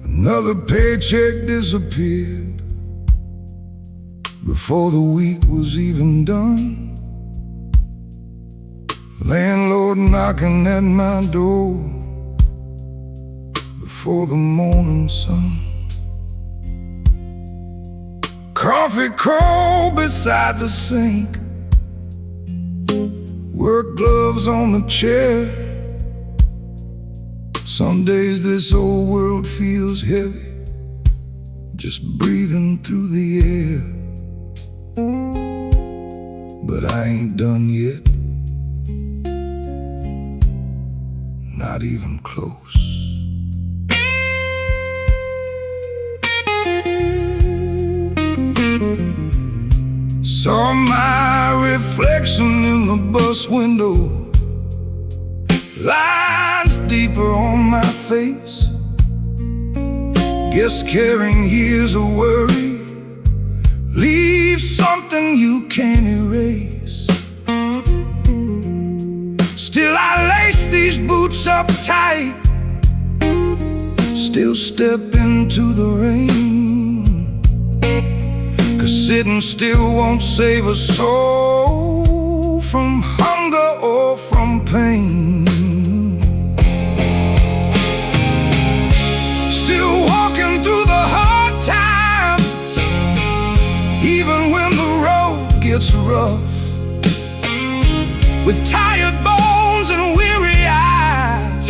Another paycheck disappeared before the week was even done. Landlord knocking at my door before the morning sun. Coffee cold beside the sink, work gloves on the chair. Some days this old world feels heavy, just breathing through the air. But I ain't done yet, not even close. Saw my reflection in the bus window, lines deeper on my face. Guess carrying years of worry leaves something you can't erase. Still I lace these boots up tight, still step into the rain, 'cause sitting still won't save a soul from hunger or from pain. Still walking through the hard times, even when the road gets rough, with tired bones and weary eyes,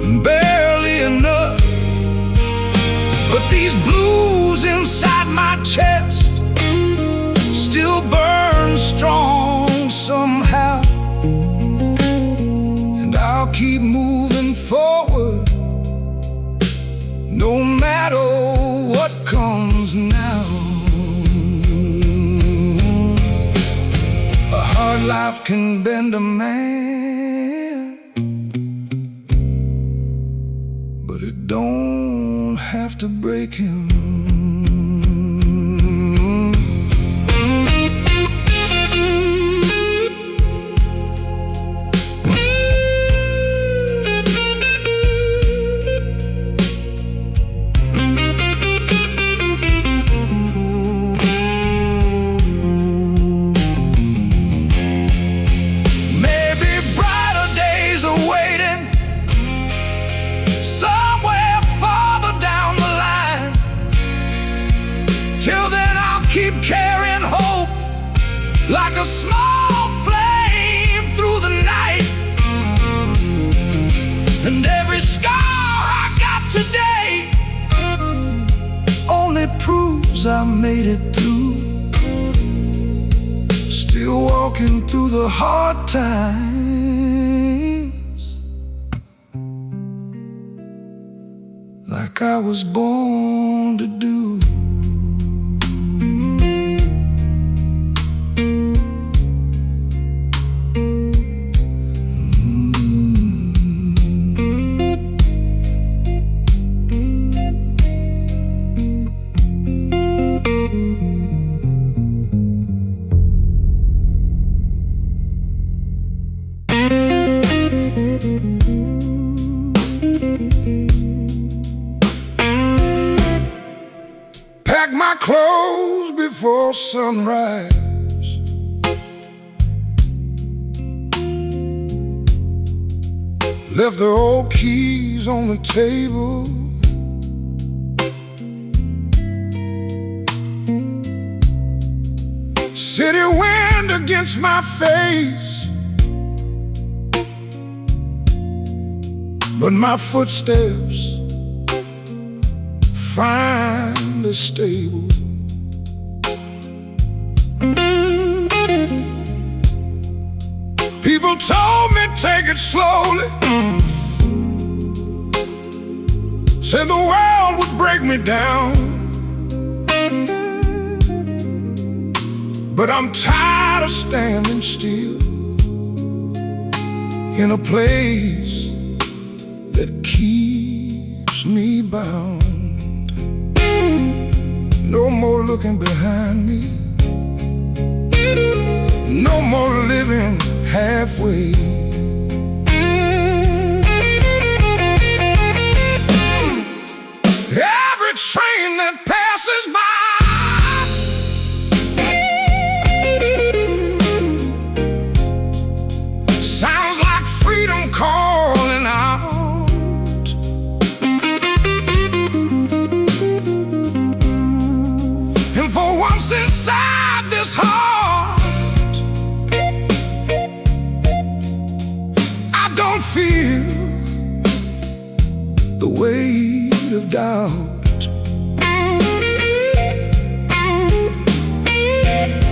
and barely enough. But these blues inside my chest still burn strong somehow, and I'll keep moving forward no matter what comes now. A hard life can bend a man, but it don't have to break him. Till then I'll keep carrying hope like a small flame through the night. And every scar I got today only proves I made it through. Still walking through the hard times like I was born to do. Pack my clothes before sunrise, left the old keys on the table. City wind against my face, but my footsteps finally stable. People told me take it slowly, said the world would break me down, but I'm tired of standing still in a place that keeps me bound. No more looking behind me, more living halfway. Every train that passes by sounds like freedom calling out. And for once inside this heart, I don't feel the weight of doubt.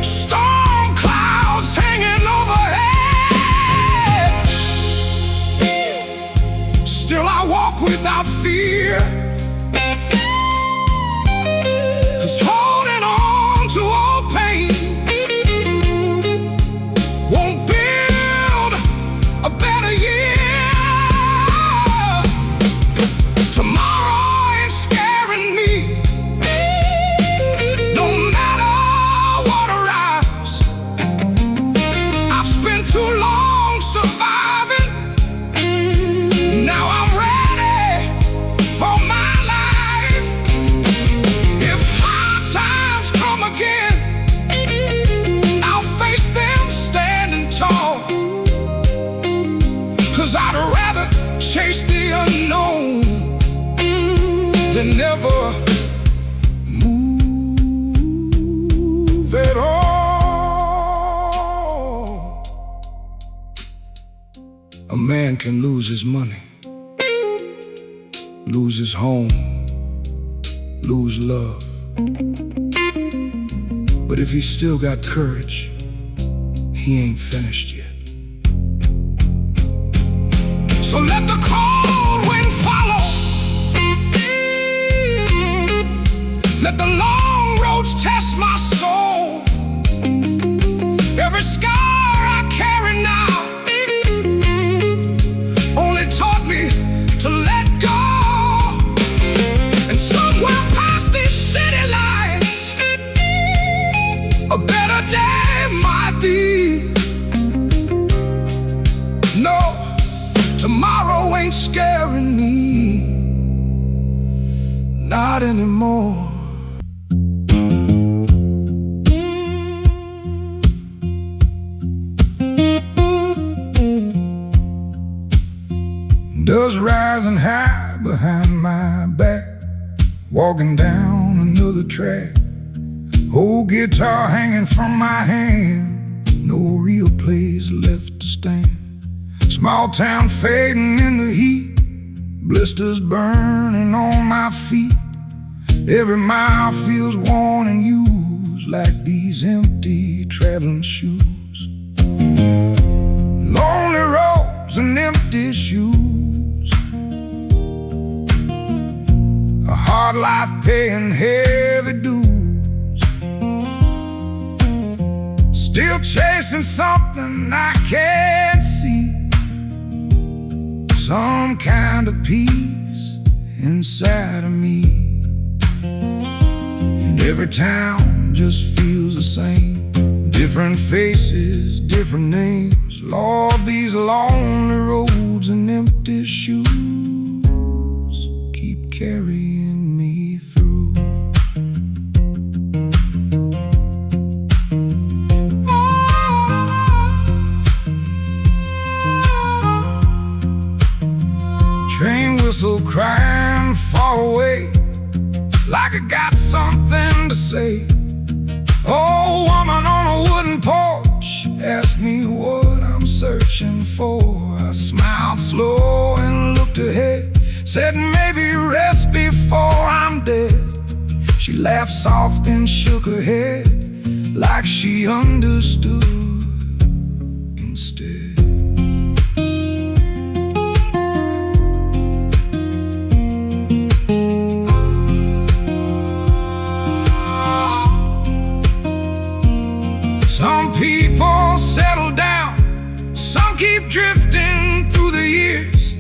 Storm clouds hanging overhead, still I walk without fear. 'Cause holding on to all pain won't build a better year. Tomorrow ain't scaring me, no matter what arrives. I've spent too long surviving, now I'm ready for my life. If hard times come again, I'll face them standing tall. 'Cause I'd rather chase the unknown than never move at all. A man can lose his money, lose his home, lose love, but if he's still got courage, he ain't finished yet. So let the cold wind follow, let the long roads test my soul. Every scar I carry now only taught me to let go. And somewhere past these city lights, a better day might be. No, tomorrow ain't scaring me, not anymore. Dust rising high behind my back, walking down another track. Old guitar hanging from my hand, no real place left to stand. Small town fading in the heat, blisters burning on my feet. Every mile feels worn and used, like these empty traveling shoes. Lonely roads and empty shoes, a hard life paying heavy dues. Still chasing something I can't see, some kind of peace inside of me. And every town just feels the same, different faces, different names. Lord, these lonely roads and empty shoes keep carrying me through. Train whistle crying far away, like it got something to say. Old woman on a wooden porch asked me what I'm searching for. I smiled slow and looked ahead, said maybe rest before I'm dead. She laughed soft and shook her head, like she understood instead. Some people settle down, some keep drifting through the years,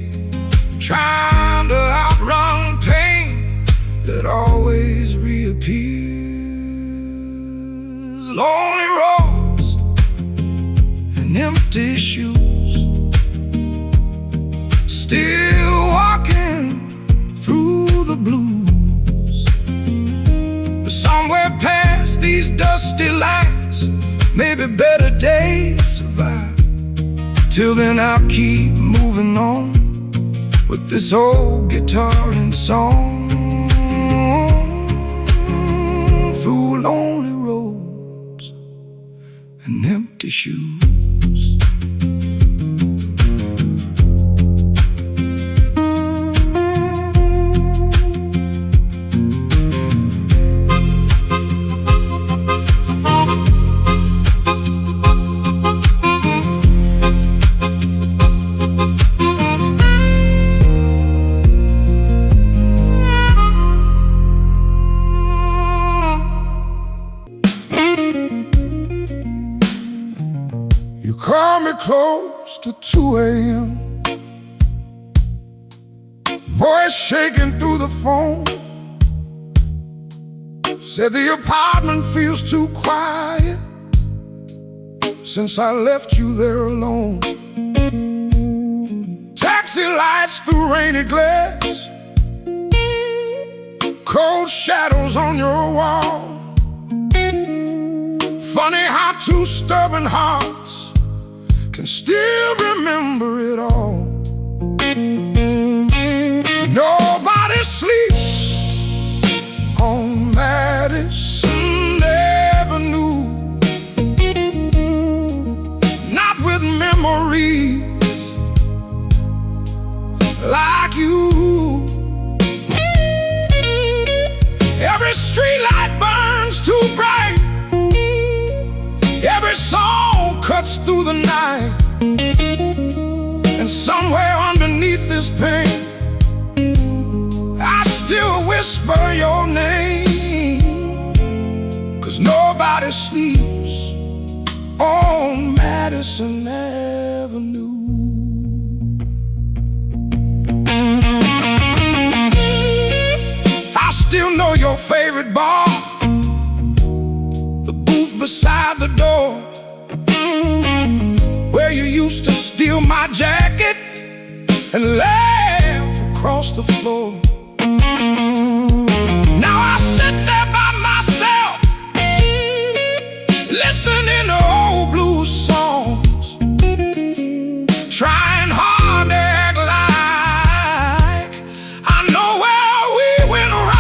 trying to outrun pain that always reappears. Lonely roads empty shoes, still walking through the blues. But somewhere past these dusty lights, maybe better days survive. Till then I'll keep moving on with this old guitar and song, through lonely roads and empty shoes. You call me close to 2 a.m., voice shaking through the phone. Said the apartment feels too quiet since I left you there alone. Taxi lights through rainy glass, cold shadows on your wall. Funny how two stubborn hearts can still remember it all. Nobody sleeps on Madison Avenue, not with memories like you. Every streetlight burns too bright, every song cuts through the night. And somewhere underneath this pain, I still whisper your name. 'Cause nobody sleeps on Madison Avenue. I still know your favorite bar, the booth beside the door, where you used to steal my jacket and laugh across the floor. Now I sit there by myself, listening to old blues songs, trying hard to act like I know where we went wrong.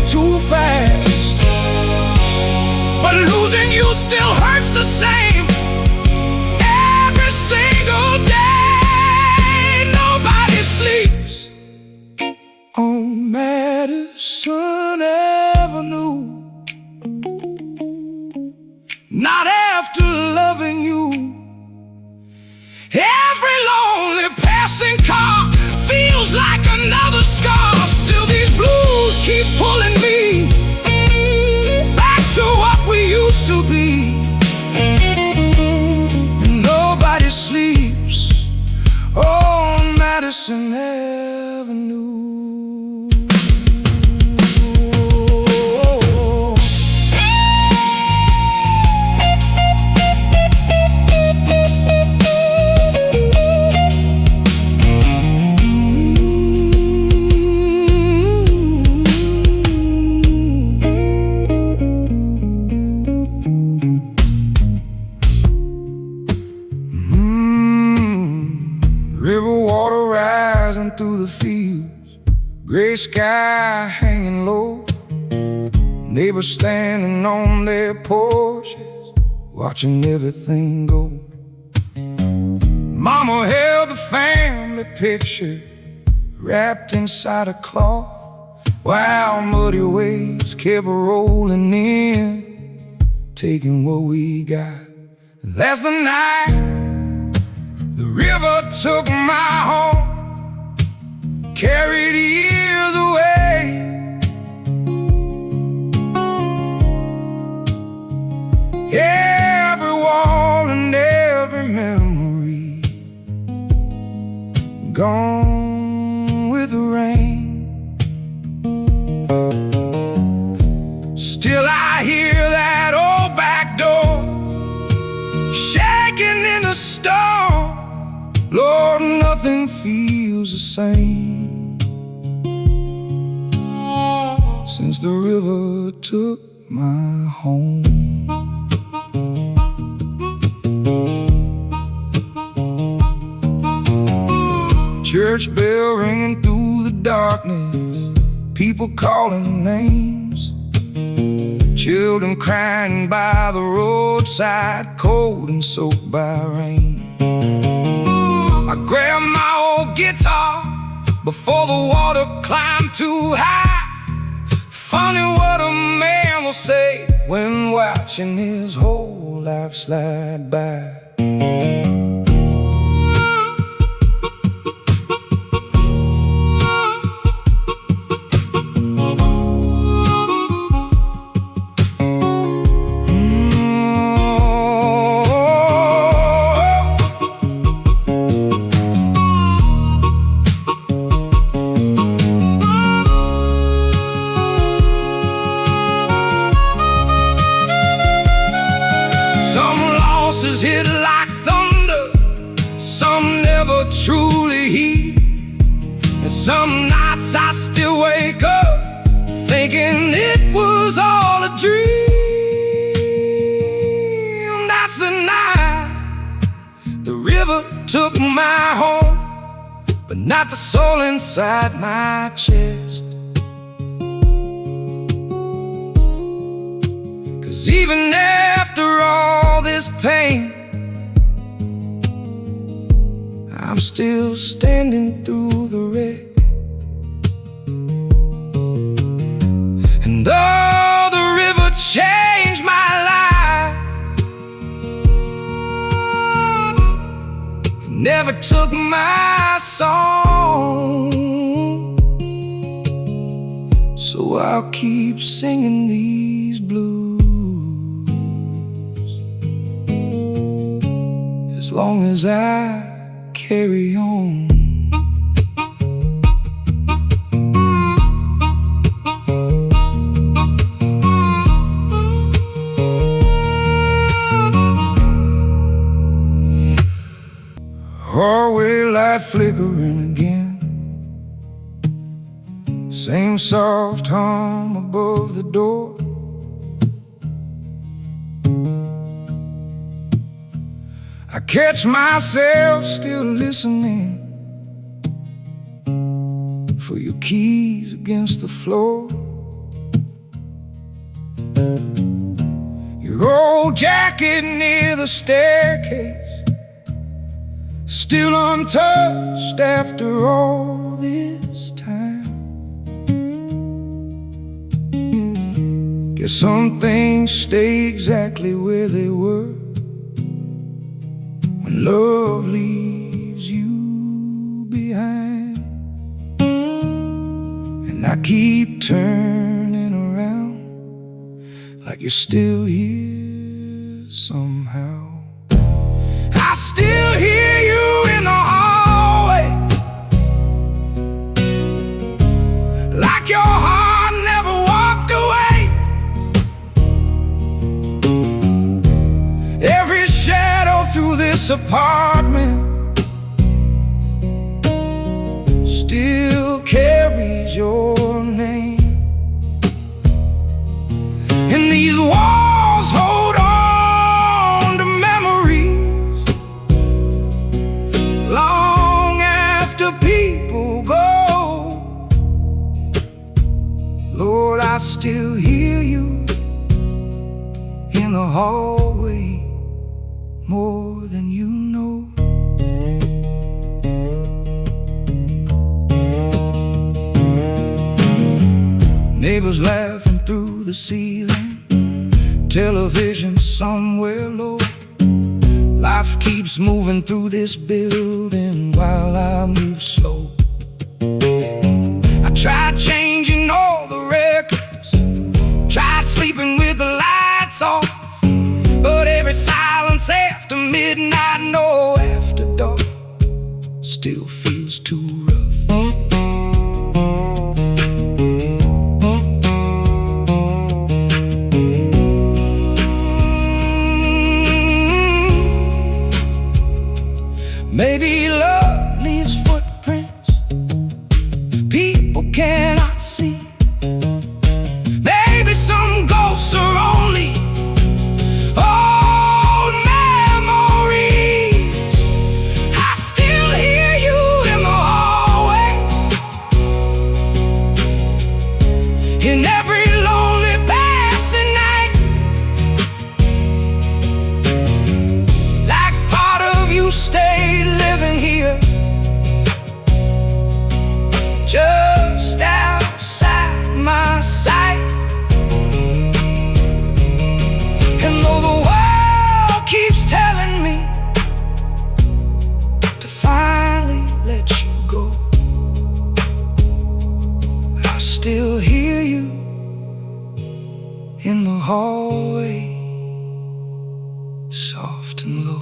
Too fast, but losing you still hurts the same every single day. Nobody sleeps on Madison Avenue, not after loving you. Every lonely passing car feels like another scar. Still these blues keep pulling me back to what we used to be. And nobody sleeps on Madison Avenue. River water rising through the fields, gray sky hanging low, neighbors standing on their porches, watching everything go. Mama held the family picture wrapped inside a cloth, while muddy waves kept rolling in, taking what we got. That's the night the river took my home, carried years away. Every wall and every memory gone with the rain. Still I hear that old back door shaking in the storm. Lord, nothing feels the same since the river took my home. Church bell ringing through the darkness, people calling names, children crying by the roadside, cold and soaked by rain. I grabbed my old guitar before the water climbed too high. Funny what a man will say when watching his whole life slide by. Hit like thunder, some never truly heed, and some nights I still wake up thinking it was all a dream. That's the night the river took my home, but not the soul inside my chest. 'Cause even after all this pain, I'm still standing through the wreck. And though the river changed my life, it never took my song. So I'll keep singing these blues as long as I carry on. Hallway light flickering again, same soft hum above the door. I catch myself still listening for your keys against the floor. Your old jacket near the staircase, still untouched after all this time. Guess some things stay exactly where they were when love leaves you behind. And I keep turning around like you're still here somehow. I still hear you in the hallway, like your heart never walked away. Every shadow through this apartment still carries your name. And these walls hold on to memories long after people go. Lord, I still hear you in the hallway more than you know. Neighbors laughing through the ceiling, television somewhere low. Life keeps moving through this building while I move slow. I tried changing all the records, tried sleeping with the lights off, but every silence after midnight, no, after dark, still feels too rough. Maybe love leaves footprints people cannot see. Maybe some ghosts are only old memories. I still hear you in the hallway, in every lonely passing night, like part of you stayed living here, just outside my sight. And though the world keeps telling me to finally let you go, I still hear you in the hallway, soft and low.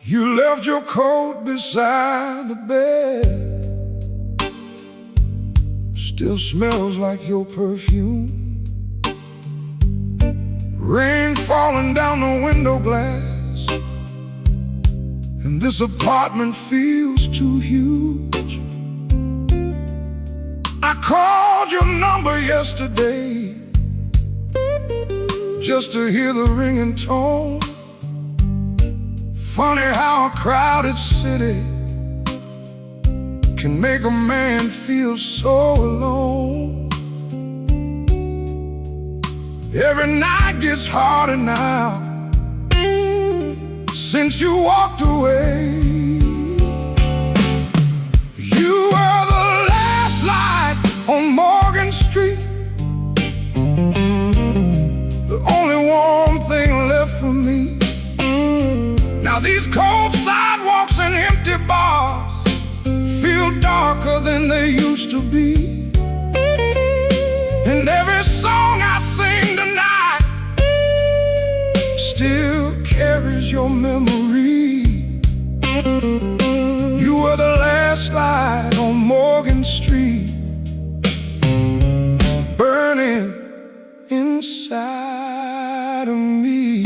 You left your coat beside the bed, still smells like your perfume. Rain falling down the window glass, and this apartment feels too huge. I called your number yesterday just to hear the ringing tone. Funny how a crowded city can make a man feel so alone. Every night gets harder now since you walked away. You were the last light on Morgan Street, the only warm thing left for me. Now these cold sidewalks and empty bars feel darker than they used to be. And every song I sing tonight still carries your memory. You were the last light on Morgan Street, burning inside of me.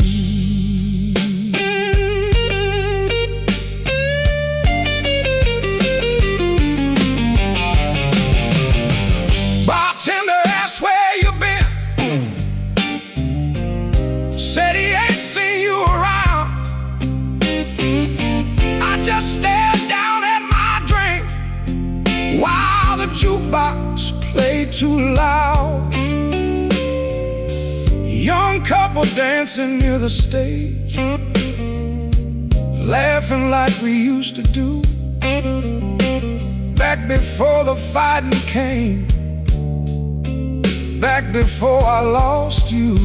Bartender asked where you been, said he ain't seen you around. I just stared down at my drink while the jukebox played too loud. Young couple dancing near the stage, laughing like we used to do, back before the fighting came, back before I lost you.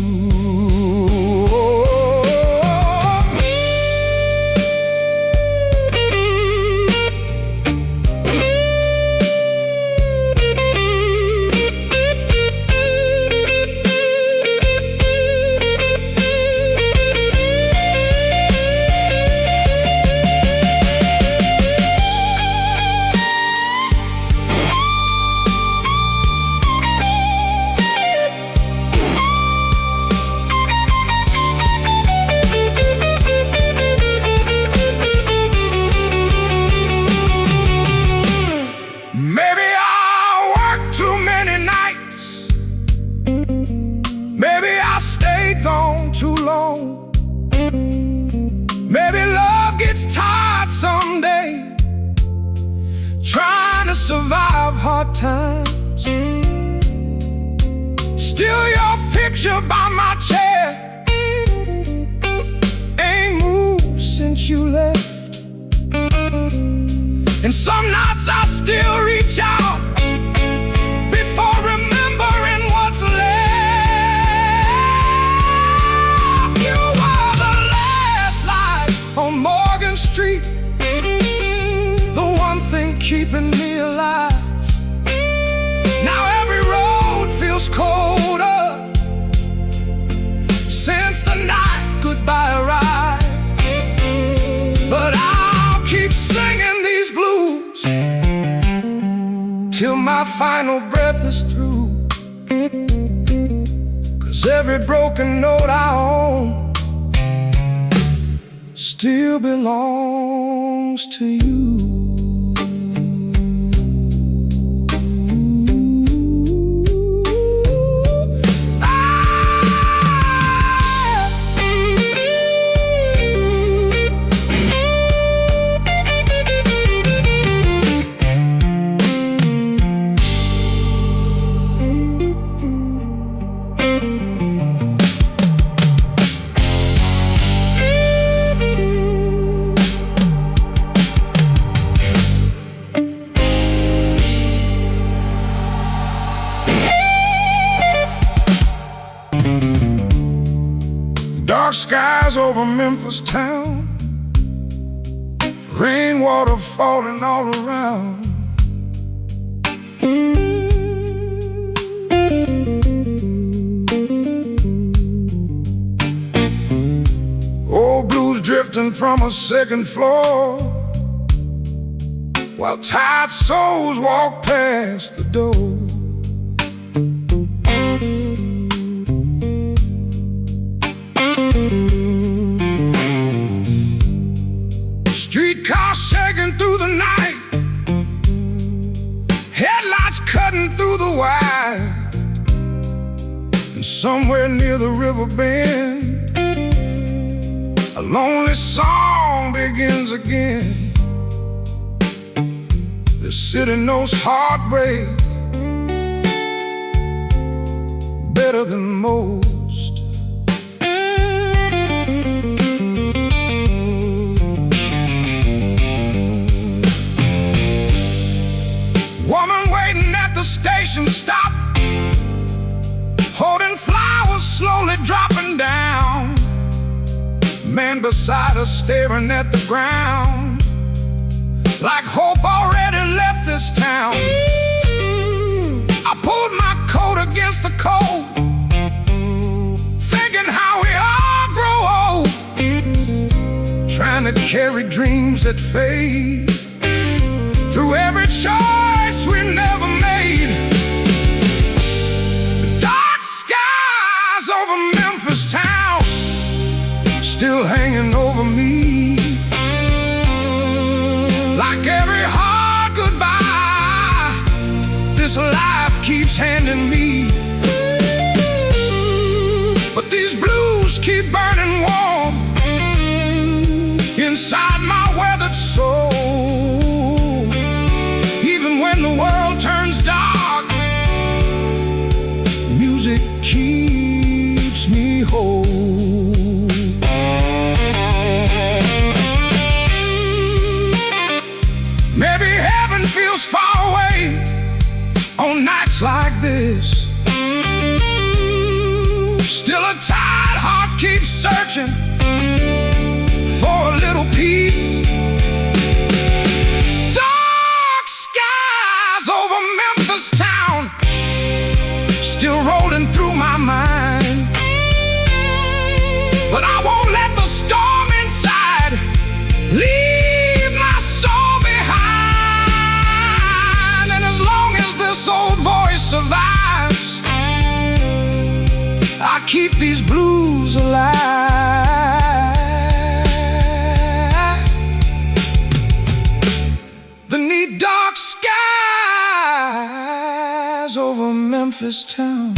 Maybe love gets tired someday, try to survive hard times. Still your picture by my chair ain't moved since you left. And some nights I still reach out before remembering what's left. You were the last light on Morgan Street, the one thing keeping me alive. Now every road feels colder since the night goodbye arrived. But I'll keep singing these blues till my final breath is through. 'Cause every broken note I own still belongs to you. Dark skies over Memphis town, rainwater falling all around. Old blues drifting from a second floor, while tired souls walk past the door. Streetcars shaking through the night, headlights cutting through the wire. And somewhere near the river bend, a lonely song begins again. The city knows heartbreak better than most. Woman waiting at the station stop, holding flowers slowly dropping down. Man beside her staring at the ground, like hope already left this town. I pulled my coat against the cold, thinking how we all grow old, trying to carry dreams that fade through every choice we never made. Dark skies over Memphis town, still hanging over me, like every hard goodbye this life keeps handing me. But these blues keep burning warm inside my weathered soul. When the world turns dark, music keeps me whole. Maybe heaven feels far away on nights like this. Still a tired heart keeps searching for a little peace. Over Memphis town, still rolling through my mind. But I won't let the storm inside leave my soul behind. And as long as this old voice survives, I keep these blues alive. The neat dark skies over Memphis town.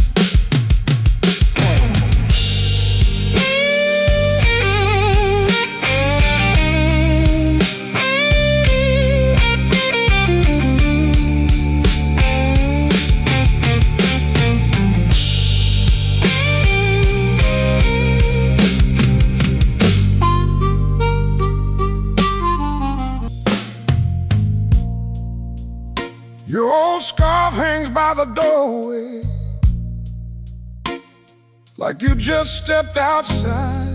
the doorway, like you just stepped outside.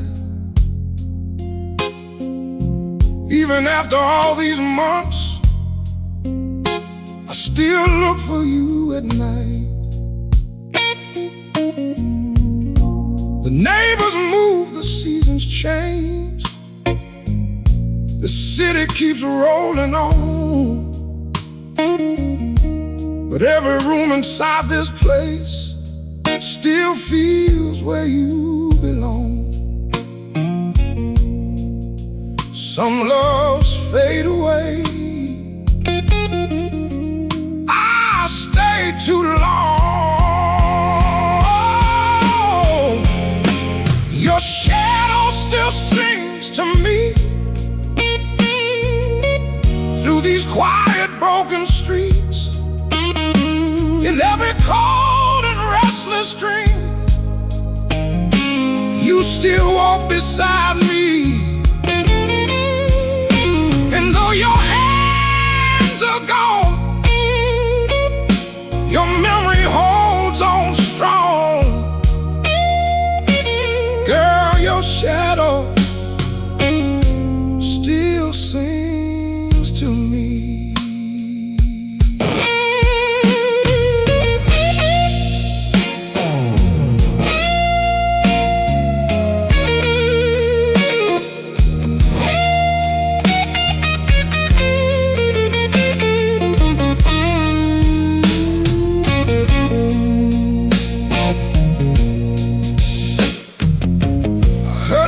Even after all these months, I still look for you at night. The neighbors move, the seasons change, the city keeps rolling on. But every room inside this place still feels where you belong. Some loves fade away, I stayed too long. Your shadow still sings to me through these quiet broken streets. In every cold and restless dream, you still walk beside me. And though your hands are gone, your memory holds on strong. Girl, your shadow still sings to me.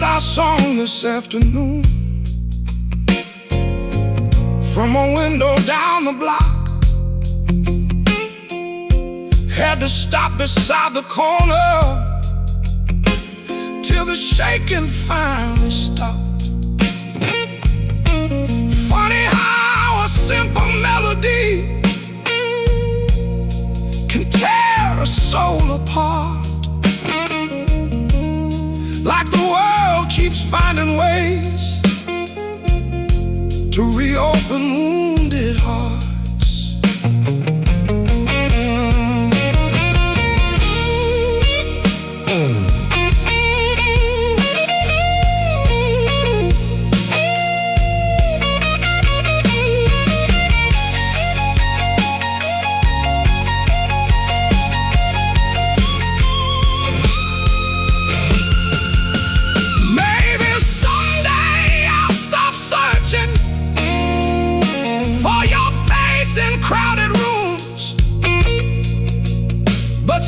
Our song this afternoon from a window down the block. Had to stop beside the corner till the shaking finally stopped. Funny how a simple melody can tear a soul apart. Like the world keeps finding ways to reopen wounded hearts.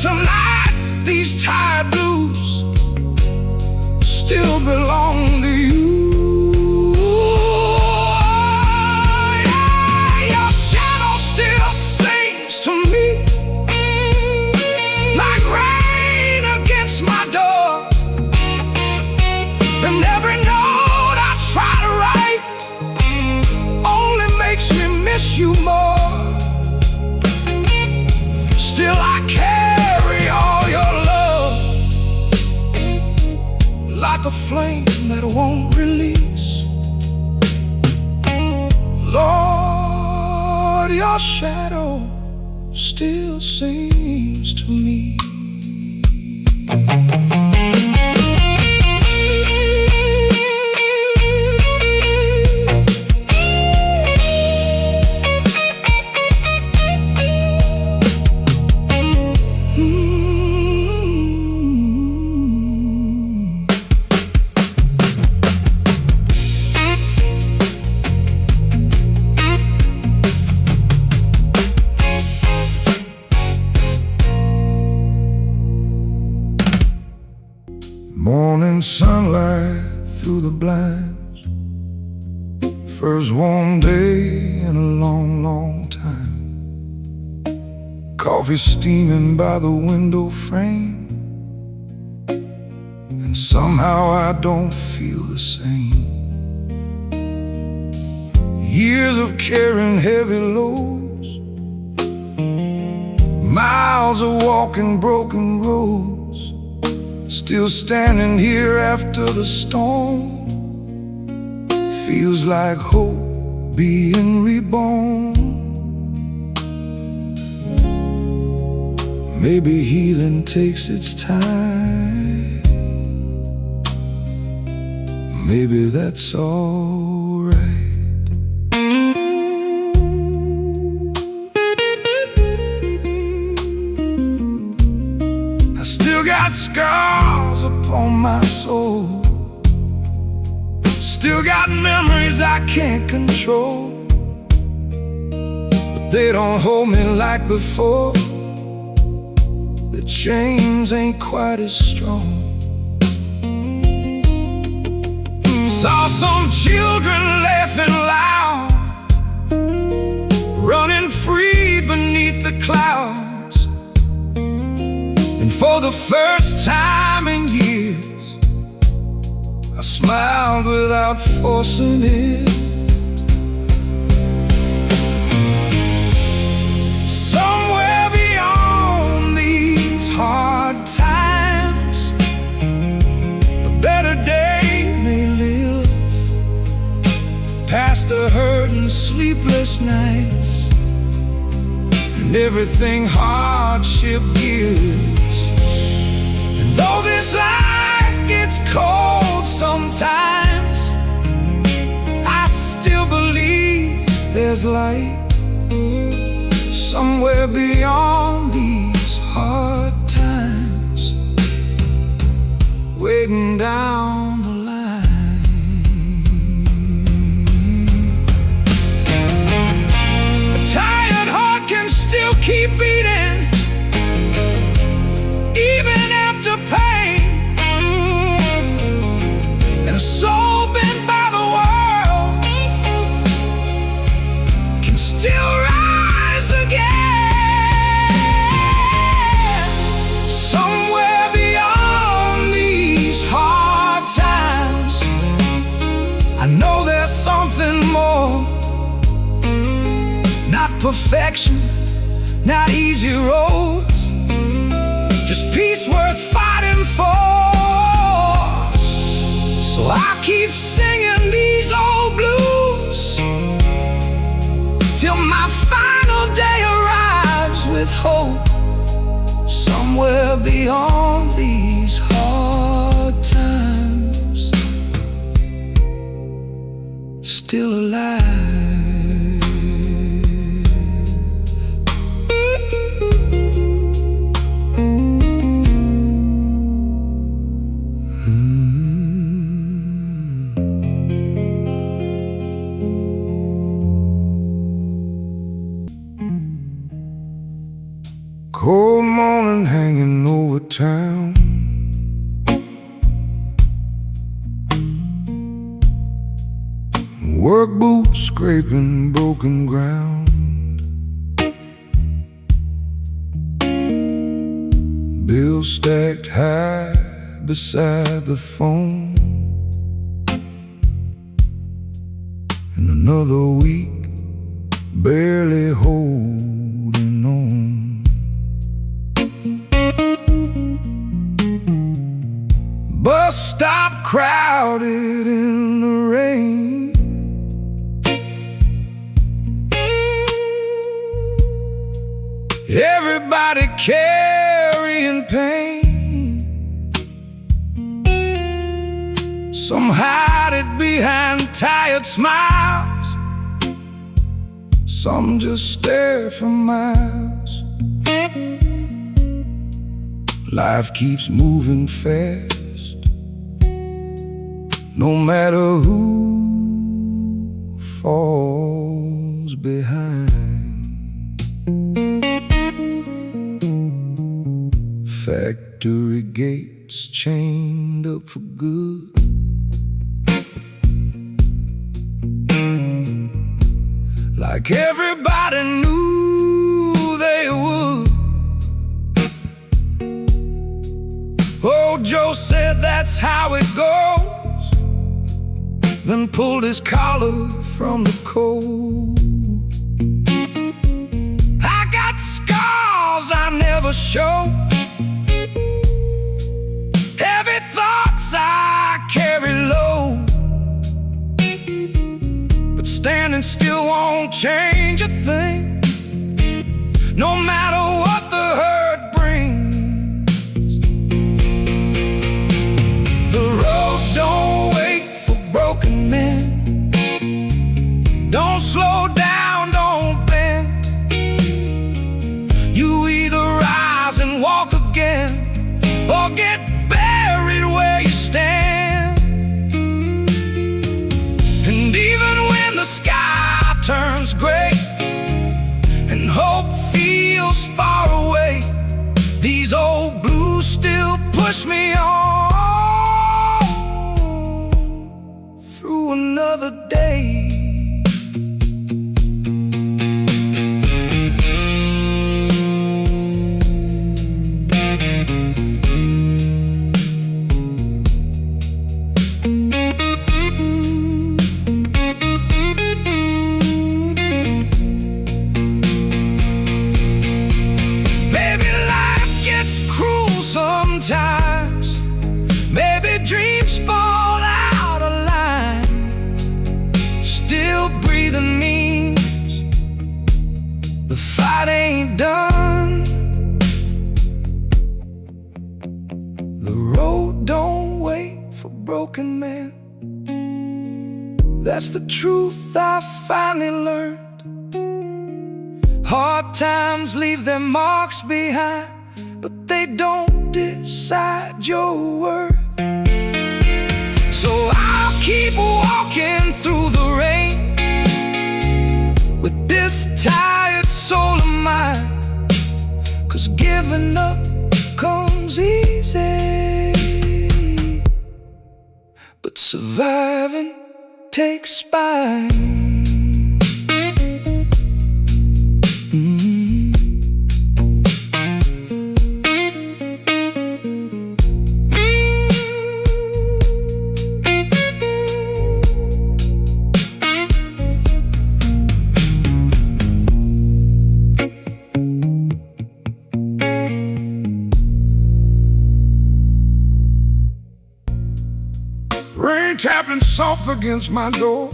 Tonight, these tired blues still belong to you. Yeah, your shadow still sings to me like rain against my door. And every note I try to write only makes me miss you more. Still I carry all your love like a flame that won't release. Lord, your shadow still sings to me. Morning sunlight through the blinds, first warm day in a long, long time. Coffee steaming by the window frame, and somehow I don't feel the same. Years of carrying heavy loads, miles of walking broken roads, still standing here after the storm. Feels like hope being reborn. Maybe healing takes its time. Maybe that's alright. I still got scars upon my soul, still got memories I can't control, but they don't hold me like before. The chains ain't quite as strong. Saw some children laughing loud, running free beneath the clouds. And for the first time in years, I smiled without forcing it. Somewhere beyond these hard times, a better day may live. Past the hurt and sleepless nights, and everything hardship gives. And though this life gets cold sometimes, I still believe there's light somewhere beyond these hard times, waiting down the line. A tired heart can still keep beating, even after pain. And a soul bent by the world can still rise again. Somewhere beyond these hard times, I know there's something more. Not perfection, not easy roads, just peace worth fighting for. So I keep singing these old blues till my final day arrives with hope. Somewhere beyond these hard times, still alive. Cold morning hanging over town, work boots scraping broken ground, bills stacked high beside the phone, and another week barely holding on. Bus stop crowded in the rain, everybody carrying pain. Some hide it behind tired smiles, some just stare for miles. Life keeps moving fast, no matter who falls behind. Factory gates chained up for good, like everybody knew they would. Old Joe said that's how it goes, then pulled his collar from the cold. I got scars I never show, heavy thoughts I carry low, but standing still change a thing, no matter what the hurt brings. push me on through another day. Sometimes, maybe dreams fall out of line. Still breathing means the fight ain't done. The road don't wait for broken men. That's the truth I finally learned. Hard times leave their marks behind, but they don't decide your worth. So I'll keep walking through the rain with this tired soul of mine, 'cause giving up comes easy, but surviving takes spine. Rain tapping soft against my door,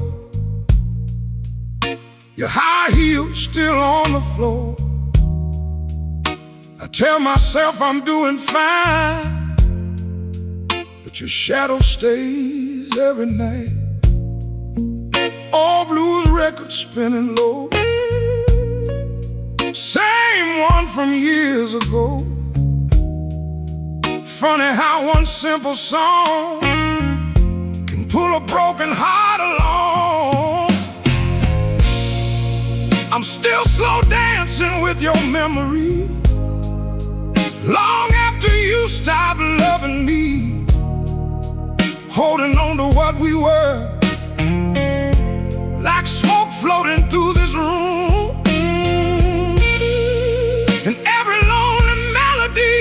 your high heels still on the floor. I tell myself I'm doing fine, but your shadow stays every night. All blues records spinning low, same one from years ago. Funny how one simple song pull a broken heart along. I'm still slow dancing with your memory, long after you stopped loving me, holding on to what we were, like smoke floating through this room. And every lonely melody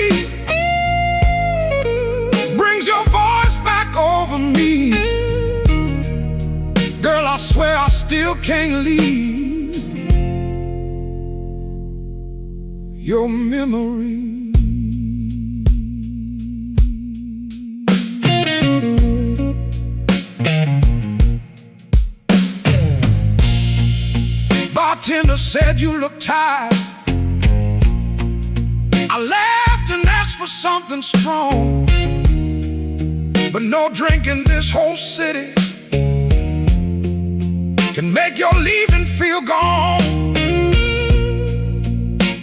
brings your voice back over me. Girl, I swear I still can't leave your memory. Bartender said you look tired. I laughed and asked for something strong, but no drink in this whole city can make your leaving feel gone.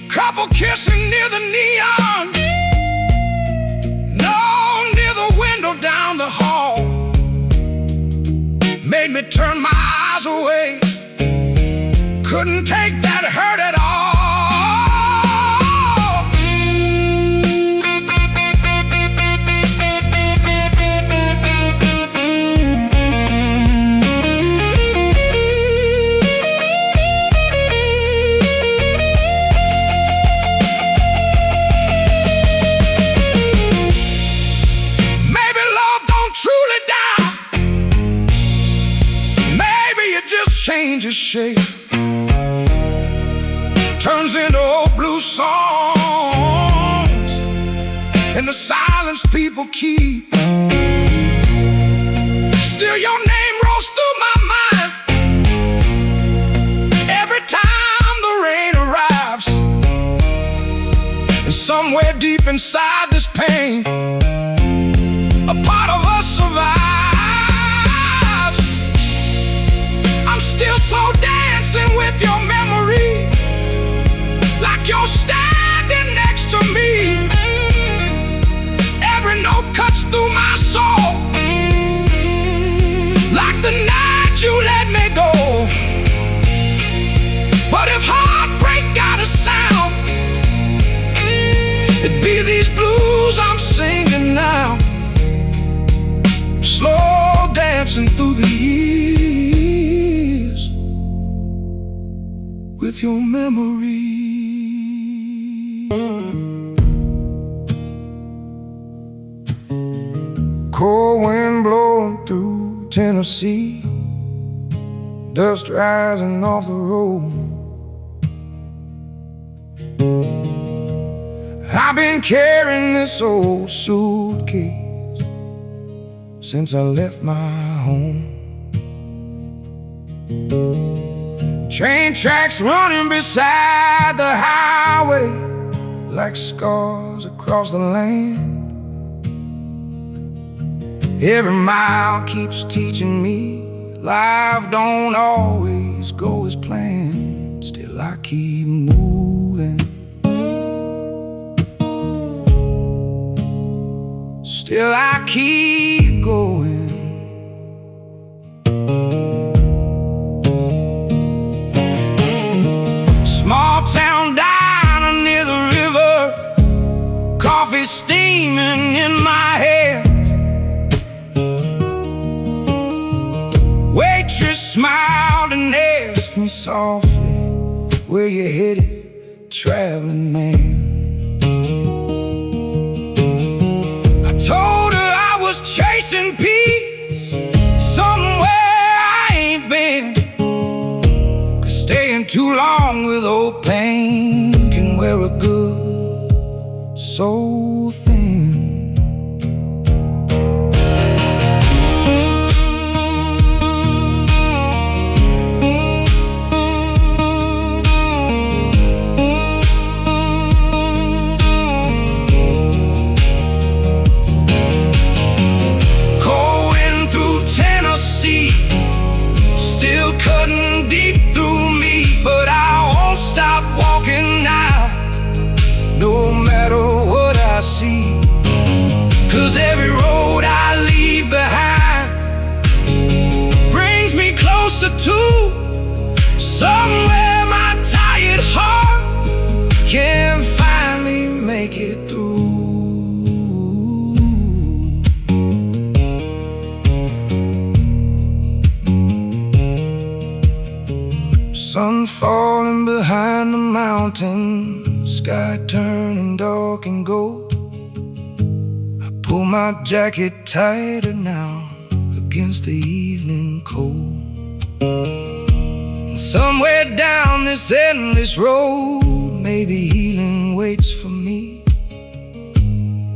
Couple kissing near the neon, no, near the window down the hall, made me turn my eyes away. Couldn't take that hurt at all. Changes shape, turns into old blue songs, and the silence people keep. Still your name rolls through my mind every time the rain arrives. And somewhere deep inside this pain, a part of us survives. Still slow dancing with your memory, like you're standing next to me. Every note cuts through my soul, like the night you let me go. But if heartbreak got a sound, it'd be these blues I'm singing. with your memory. Cold wind blowing through Tennessee, dust rising off the road. I've been carrying this old suitcase since I left my home. Train tracks running beside the highway like scars across the land. Every mile keeps teaching me life don't always go as planned. Still I keep moving, still I keep going. Small town diner near the river, coffee steaming in my hands. Waitress smiled and asked me softly, where you headed, traveling man? I told her I was chasing peace somewhere I ain't been, 'cause staying too long with old pain can wear a good soul thin. Still cutting deep through me, but I won't stop walking now, no matter what I see. 'Cause every road I leave behind brings me closer to somewhere my tired heart can finally make it through. Sun falling behind the mountain, sky turning dark and gold. I pull my jacket tighter now against the evening cold. And somewhere down this endless road, maybe healing waits for me.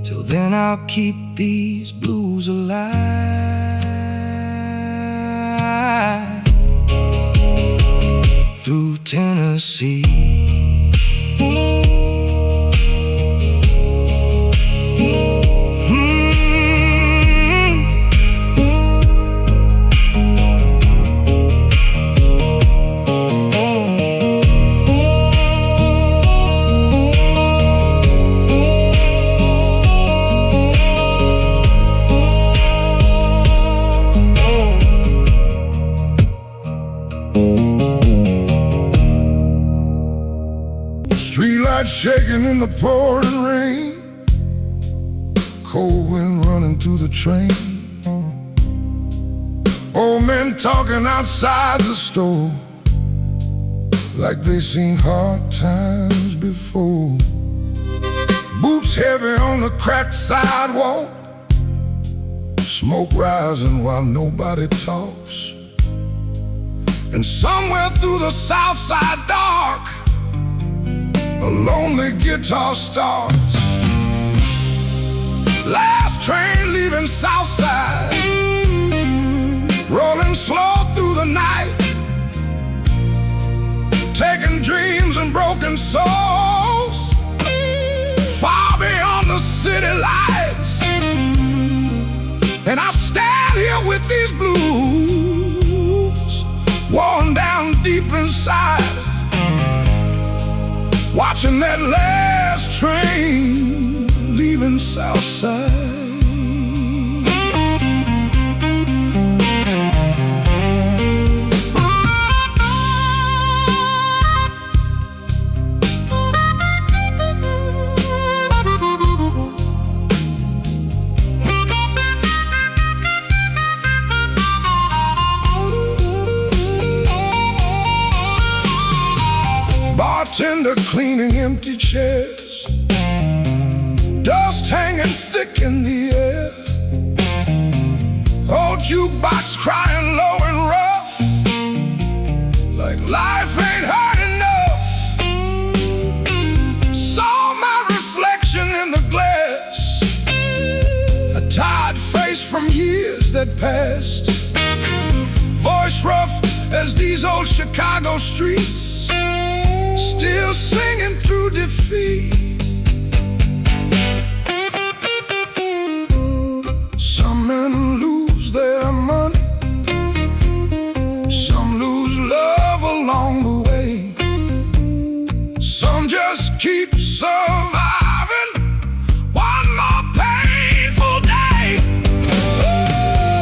Till then I'll keep these blues alive through Tennessee. Streetlights shaking in the pouring rain, cold wind running through the train. Old men talking outside the store like they seen hard times before. Boots heavy on the cracked sidewalk, smoke rising while nobody talks. And somewhere through the south side dark, a lonely guitar starts. Last train leaving Southside, rolling slow through the night, taking dreams and broken souls far beyond the city lights. And I stand here with these blues worn down deep inside, watching that last train leaving Southside. bartender cleaning empty chairs, dust hanging thick in the air, old jukebox crying low and rough, like life ain't hard enough. Saw my reflection in the glass, a tired face from years that passed, voice rough as these old Chicago streets, still singing through defeat. Some men lose their money, some lose love along the way, some just keep surviving one more painful day.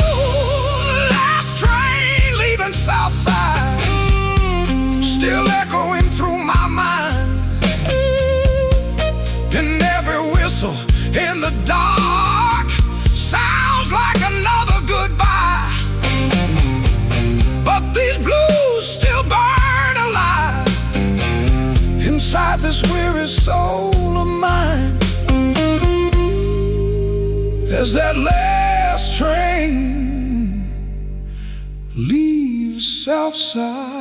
Ooh, last train leaving Southside, still echoing through my mind. And every whistle in the dark sounds like another goodbye. But these blues still burn alive inside this weary soul of mine, as that last train leaves Southside.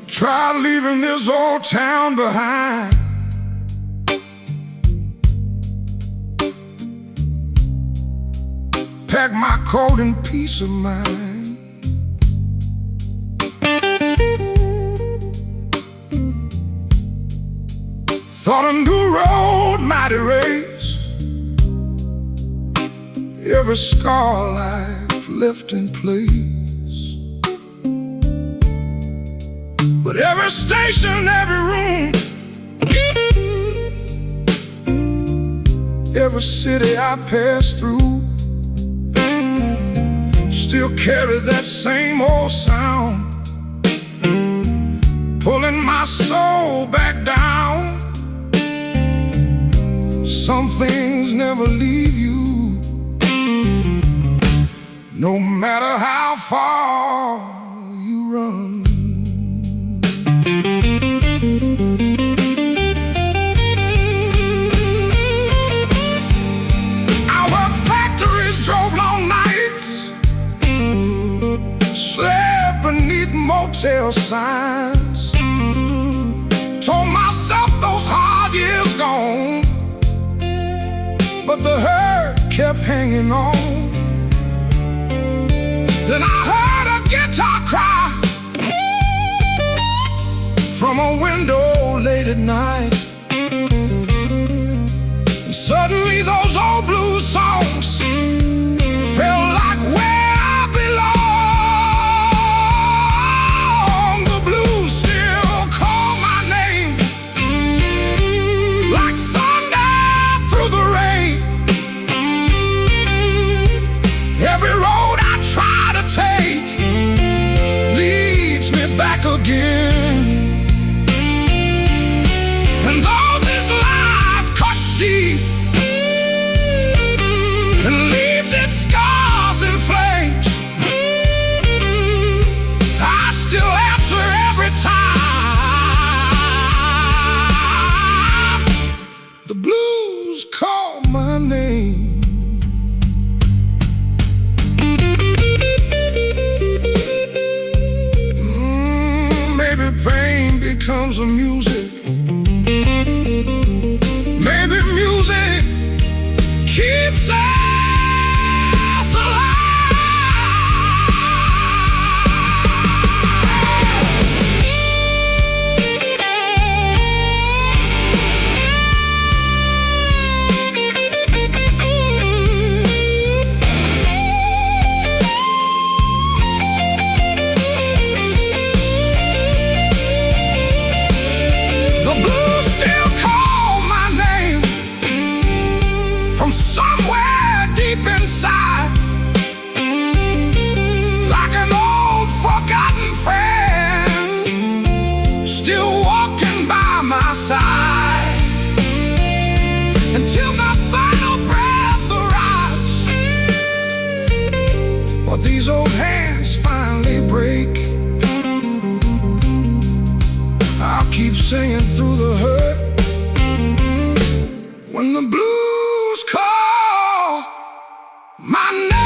Try leaving this old town behind, pack my coat and peace of mind. Thought a new road might erase every scar life left in place. But every station, every room, every city I pass through, still carry that same old sound, pulling my soul back down. Some things never leave you, no matter how far you run. I worked factories, drove long nights, slept beneath motel signs, told myself those hard years gone, but the hurt kept hanging on. Then I heard a guitar cry from a window late at night, and suddenly those old blues songs felt like where I belong. The blues still call my name like thunder through the rain. Every road I try to take leads me back again. And singing through the hurt. When the blues call my name,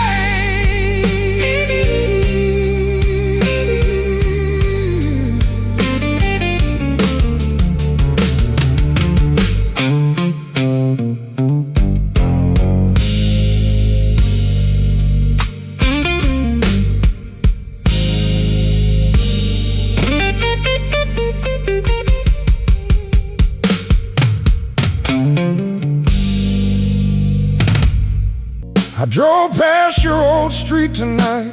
I drove past your old street tonight,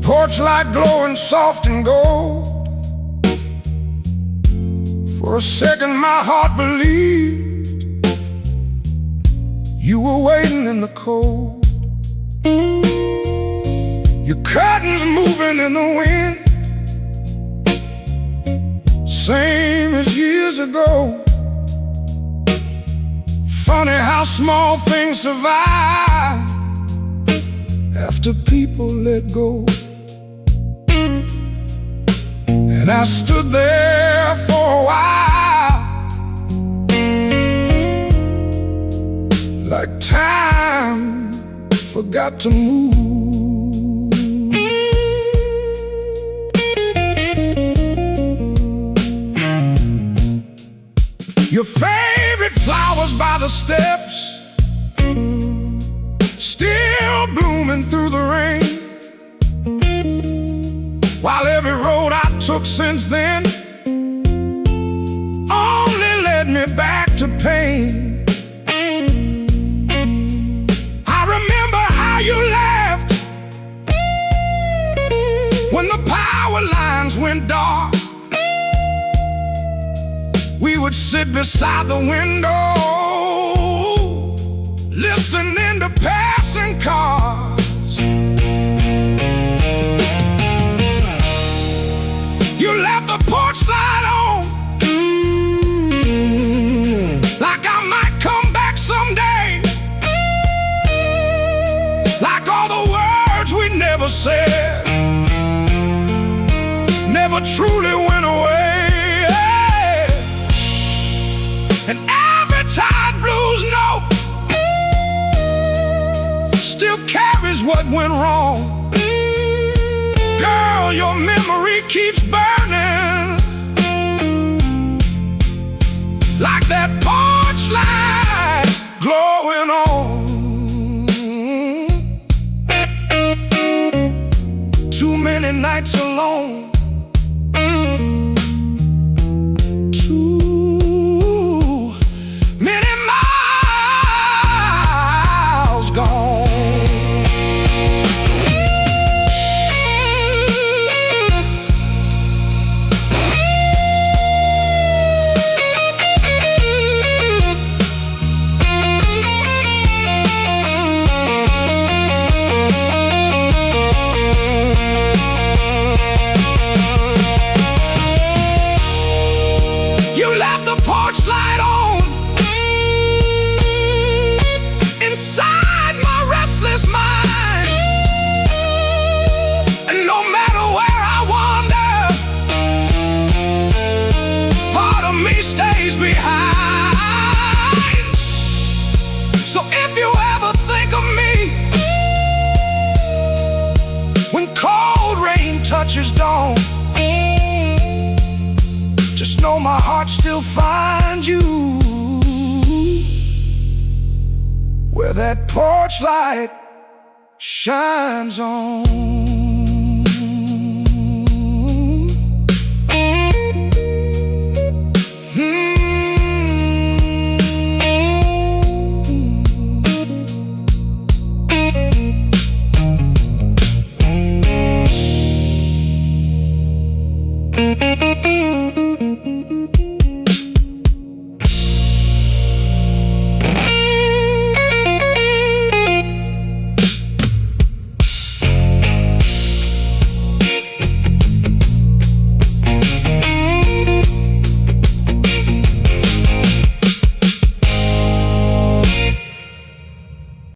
porch light glowing soft and gold. For a second my heart believed you were waiting in the cold. Your curtains moving in the wind, same as years ago. Funny how small things survive after people let go. And I stood there for a while, like time forgot to move. Your favorite flowers by the steps, still blooming through the rain, while every road I took since then only led me back to pain. I remember how you laughed when the power lines went dark. We would sit beside the window, listening to passing cars. You left the porch light on, like I might come back someday, like all the words we never said never truly went away. And every tired blues note still carries what went wrong. Girl, your memory keeps burning, like that porch light glowing on. Too many nights alone, so if you ever think of me when cold rain touches dawn, just know my heart still finds you where that porch light shines on.